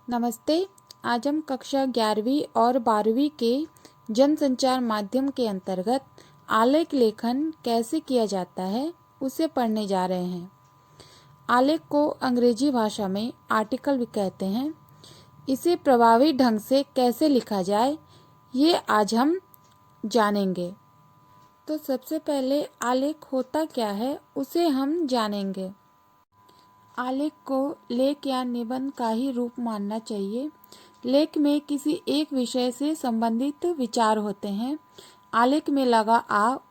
नमस्ते। आज हम कक्षा 11वीं और 12वीं के जनसंचार माध्यम के अंतर्गत आलेख लेखन कैसे किया जाता है उसे पढ़ने जा रहे हैं। आलेख को अंग्रेजी भाषा में आर्टिकल भी कहते हैं। इसे प्रभावी ढंग से कैसे लिखा जाए ये आज हम जानेंगे। तो सबसे पहले आलेख होता क्या है उसे हम जानेंगे। आलेख को लेख या निबंध का ही रूप मानना चाहिए। लेख में किसी एक विषय से संबंधित विचार होते हैं। आलेख में लगा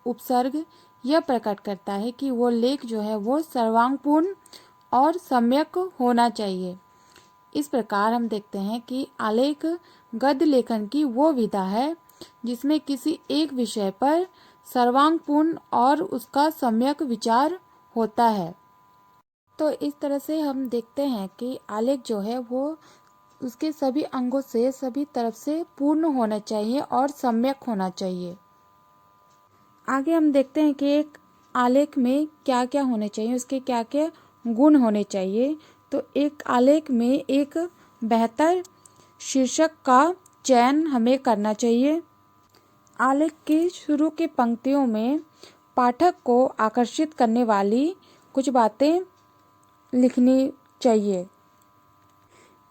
उपसर्ग यह प्रकट करता है कि वो लेख जो है वो सर्वांगपूर्ण और सम्यक होना चाहिए। इस प्रकार हम देखते हैं कि आलेख गद्य लेखन की वो विधा है जिसमें किसी एक विषय पर सर्वांगपूर्ण और उसका सम्यक विचार होता है। तो इस तरह से हम देखते हैं कि आलेख जो है वो उसके सभी अंगों से सभी तरफ से पूर्ण होना चाहिए और सम्यक होना चाहिए। आगे हम देखते हैं कि एक आलेख में क्या क्या होने चाहिए, उसके क्या क्या गुण होने चाहिए। तो एक आलेख में एक बेहतर शीर्षक का चयन हमें करना चाहिए। आलेख की शुरू की पंक्तियों में पाठक को आकर्षित करने वाली कुछ बातें लिखनी चाहिए।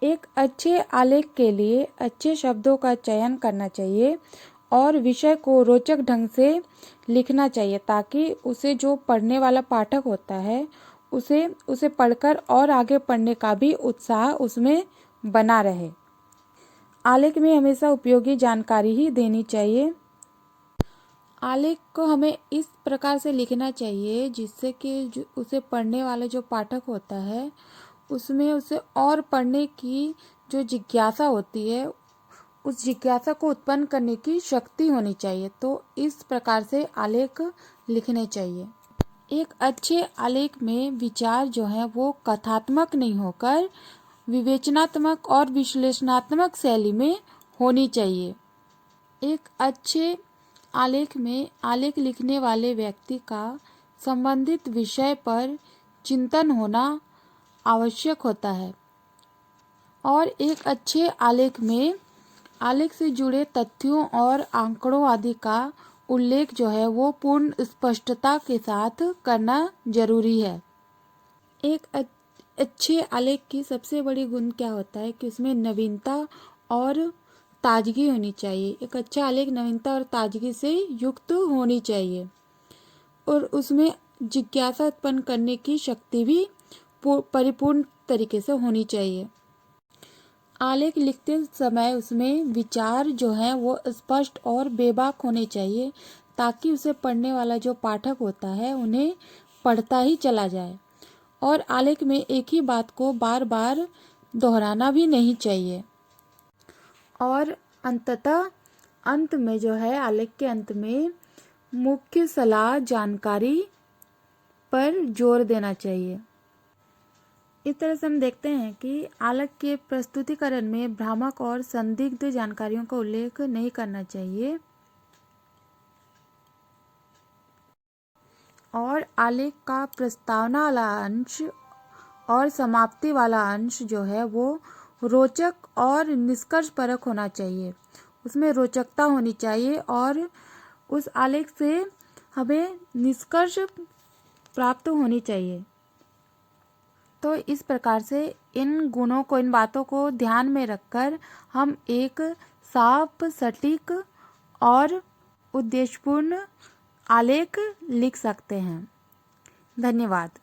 एक अच्छे आलेख के लिए अच्छे शब्दों का चयन करना चाहिए और विषय को रोचक ढंग से लिखना चाहिए ताकि उसे जो पढ़ने वाला पाठक होता है उसे पढ़कर और आगे पढ़ने का भी उत्साह उसमें बना रहे। आलेख में हमेशा उपयोगी जानकारी ही देनी चाहिए। आलेख को हमें इस प्रकार से लिखना चाहिए जिससे कि उसे पढ़ने वाला जो पाठक होता है उसमें उसे और पढ़ने की जो जिज्ञासा होती है उस जिज्ञासा को उत्पन्न करने की शक्ति होनी चाहिए। तो इस प्रकार से आलेख लिखने चाहिए। एक अच्छे आलेख में विचार जो है वो कथात्मक नहीं होकर विवेचनात्मक और विश्लेषणात्मक शैली में होनी चाहिए। एक अच्छे आलेख में आलेख लिखने वाले व्यक्ति का संबंधित विषय पर चिंतन होना आवश्यक होता है और एक अच्छे आलेख में आलेख से जुड़े तथ्यों और आंकड़ों आदि का उल्लेख जो है वो पूर्ण स्पष्टता के साथ करना जरूरी है। एक अच्छे आलेख की सबसे बड़ी गुण क्या होता है कि उसमें नवीनता और ताजगी होनी चाहिए। एक अच्छा आलेख नवीनता और ताजगी से युक्त होनी चाहिए और उसमें जिज्ञासा उत्पन्न करने की शक्ति भी परिपूर्ण तरीके से होनी चाहिए। आलेख लिखते समय उसमें विचार जो है वो स्पष्ट और बेबाक होने चाहिए ताकि उसे पढ़ने वाला जो पाठक होता है उन्हें पढ़ता ही चला जाए। और आलेख में एक ही बात को बार बार दोहराना भी नहीं चाहिए। और अंततः अंत में जो है आलेख के अंत में मुख्य सलाह जानकारी पर जोर देना चाहिए। इस तरह से हम देखते हैं कि आलेख के प्रस्तुतिकरण में भ्रामक और संदिग्ध जानकारियों का उल्लेख नहीं करना चाहिए और आलेख का प्रस्तावना वाला अंश और समाप्ति वाला अंश जो है वो रोचक और निष्कर्षपरक होना चाहिए। उसमें रोचकता होनी चाहिए और उस आलेख से हमें निष्कर्ष प्राप्त होनी चाहिए। तो इस प्रकार से इन गुणों को, इन बातों को ध्यान में रखकर हम एक साफ, सटीक और उद्देश्यपूर्ण आलेख लिख सकते हैं। धन्यवाद।